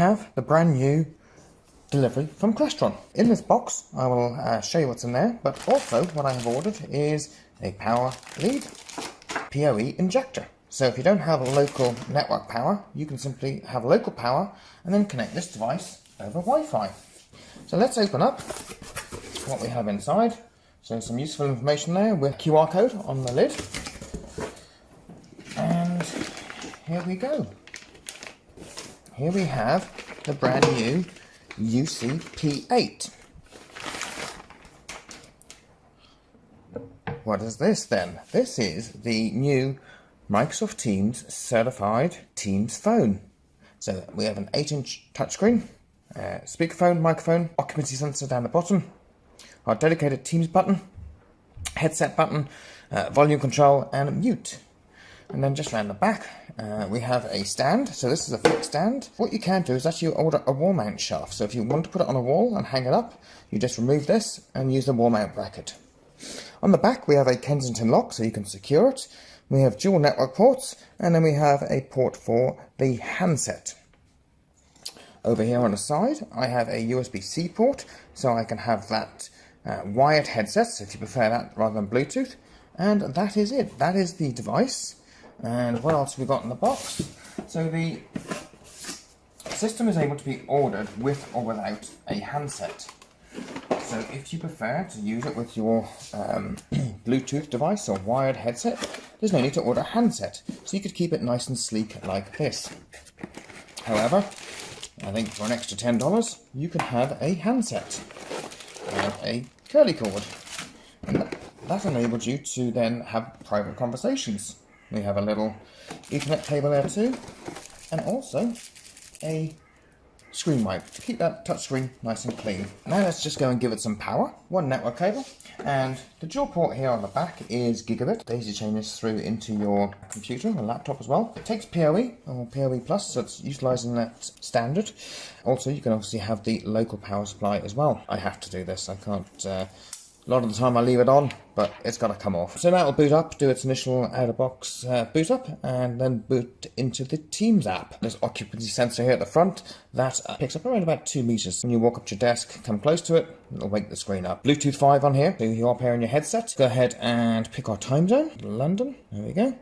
have the brand new delivery from Crestron. In this box, I will show you what's in there, but also what I have ordered is a power lead PoE injector. So if you don't have a local network power, you can simply have local power and then connect this device over Wi-Fi. So let's open up what we have inside. So some useful information there with QR code on the lid. And here we go. Here we have the brand new UC-P8. What is this then? This is the new Microsoft Teams certified Teams phone. So we have an 8-inch touchscreen, speakerphone, microphone, occupancy sensor down the bottom, our dedicated Teams button, headset button, volume control and mute. And then just around the back we have a stand. So this is a fixed stand. What you can do is actually order a wall mount shaft. So if you want to put it on a wall and hang it up, you just remove this and use the wall mount bracket. On the back we have a Kensington lock so you can secure it. We have dual network ports, and then we have a port for the handset. Over here on the side I have a USB-C port, so I can have that wired headsets if you prefer that rather than Bluetooth. And that is it. That is the device. And what else have we got in the box? So the system is able to be ordered with or without a handset. So if you prefer to use it with your Bluetooth device or wired headset, there's no need to order a handset. So you could keep it nice and sleek like this. However, I think for an extra $10, you can have a handset and a curly cord. And that enables you to then have private conversations. We have a little Ethernet cable there too, and also a screen wipe to keep that touchscreen nice and clean. Now let's just go and give it some power. One network cable, and the dual port here on the back is gigabit. Daisy chain this through into your computer or laptop as well. It takes PoE or PoE Plus, so it's utilising that standard. Also, you can obviously have the local power supply as well. I have to do this. I can't. A lot of the time I leave it on, but it's got to come off. So that will boot up, do its initial out-of-box boot up, and then boot into the Teams app. There's occupancy sensor here at the front that picks up around about 2 meters. When you walk up to your desk, come close to it, it'll wake the screen up. Bluetooth 5 on here, so you are pairing your headset. Go ahead and pick our time zone, London. There we go.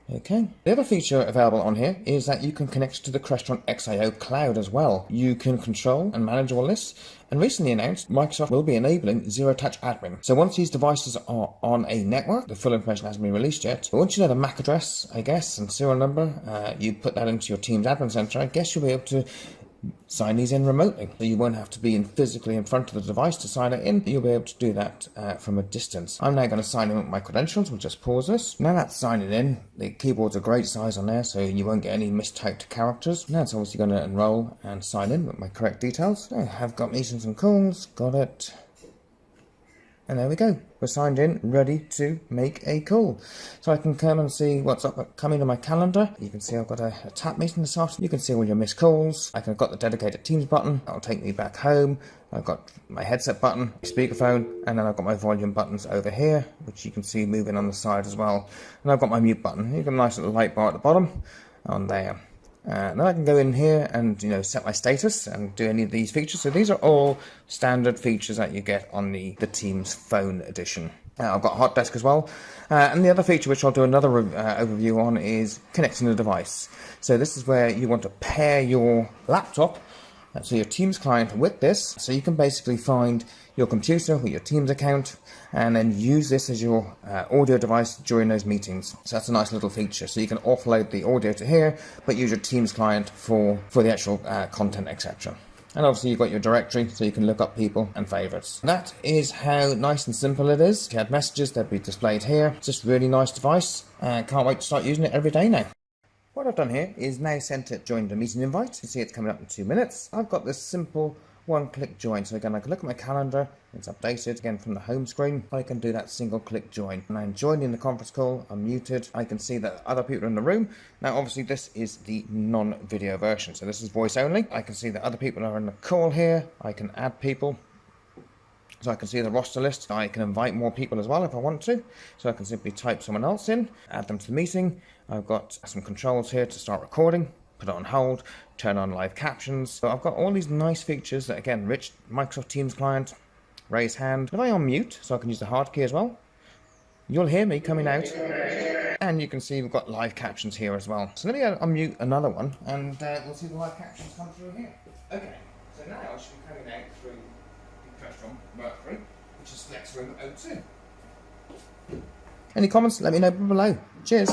Okay. The other feature available on here is that you can connect to the Crestron XIO cloud as well. You can control and manage all this. And recently announced, Microsoft will be enabling zero-touch admin. So once these devices are on a network, the full information hasn't been released yet, but once you know the MAC address, I guess, and serial number, you put that into your Teams admin center, I guess you'll be able to sign these in remotely. So you won't have to be physically in front of the device to sign it in. You'll be able to do that from a distance. I'm now going to sign in with my credentials. We'll just pause this. Now that's signing in, the keyboard's a great size on there, so you won't get any mistyped characters. Now it's obviously going to enroll and sign in with my correct details. I have got meetings and calls, got it. And there we go. We're signed in, ready to make a call. So I can come and see what's coming to my calendar. You can see I've got a tap meeting this afternoon. You can see all your missed calls. I've got the dedicated Teams button. That'll take me back home. I've got my headset button, speakerphone, and then I've got my volume buttons over here, which you can see moving on the side as well. And I've got my mute button. You've got a nice little light bar at the bottom on there. Then I can go in here and set my status and do any of these features. So these are all standard features that you get on the Teams phone edition. I've got a hot desk as well. And the other feature which I'll do another overview on is connecting the device. So this is where you want to pair your laptop, so your Teams client, with this. So you can basically find your computer with your Teams account and then use this as your audio device during those meetings. So that's a nice little feature. So you can offload the audio to here, but use your Teams client for the actual content, etc. And obviously you've got your directory, so you can look up people and favourites. That is how nice and simple it is. If you had messages, they'll be displayed here. It's just a really nice device. Can't wait to start using it every day now. What I've done here is now sent it, joined a meeting invite. You can see it's coming up in 2 minutes. I've got this simple one-click join. So again, I can look at my calendar, it's updated. Again, from the home screen, I can do that single-click join. And I'm joining the conference call, I'm muted. I can see that other people are in the room. Now, obviously, this is the non-video version, so this is voice only. I can see that other people are in the call here. I can add people. So I can see the roster list. I can invite more people as well if I want to. So I can simply type someone else in, add them to the meeting. I've got some controls here to start recording. put it on hold, turn on live captions. So I've got all these nice features that, again, rich Microsoft Teams client, raise hand. If I unmute, so I can use the hard key as well, you'll hear me coming out, and you can see we've got live captions here as well. So let me unmute another one, and we'll see the live captions come through here. Okay, so now I should be coming out through the Crestron Mercury, which is Flex Room 02. Any comments? Let me know below. Cheers.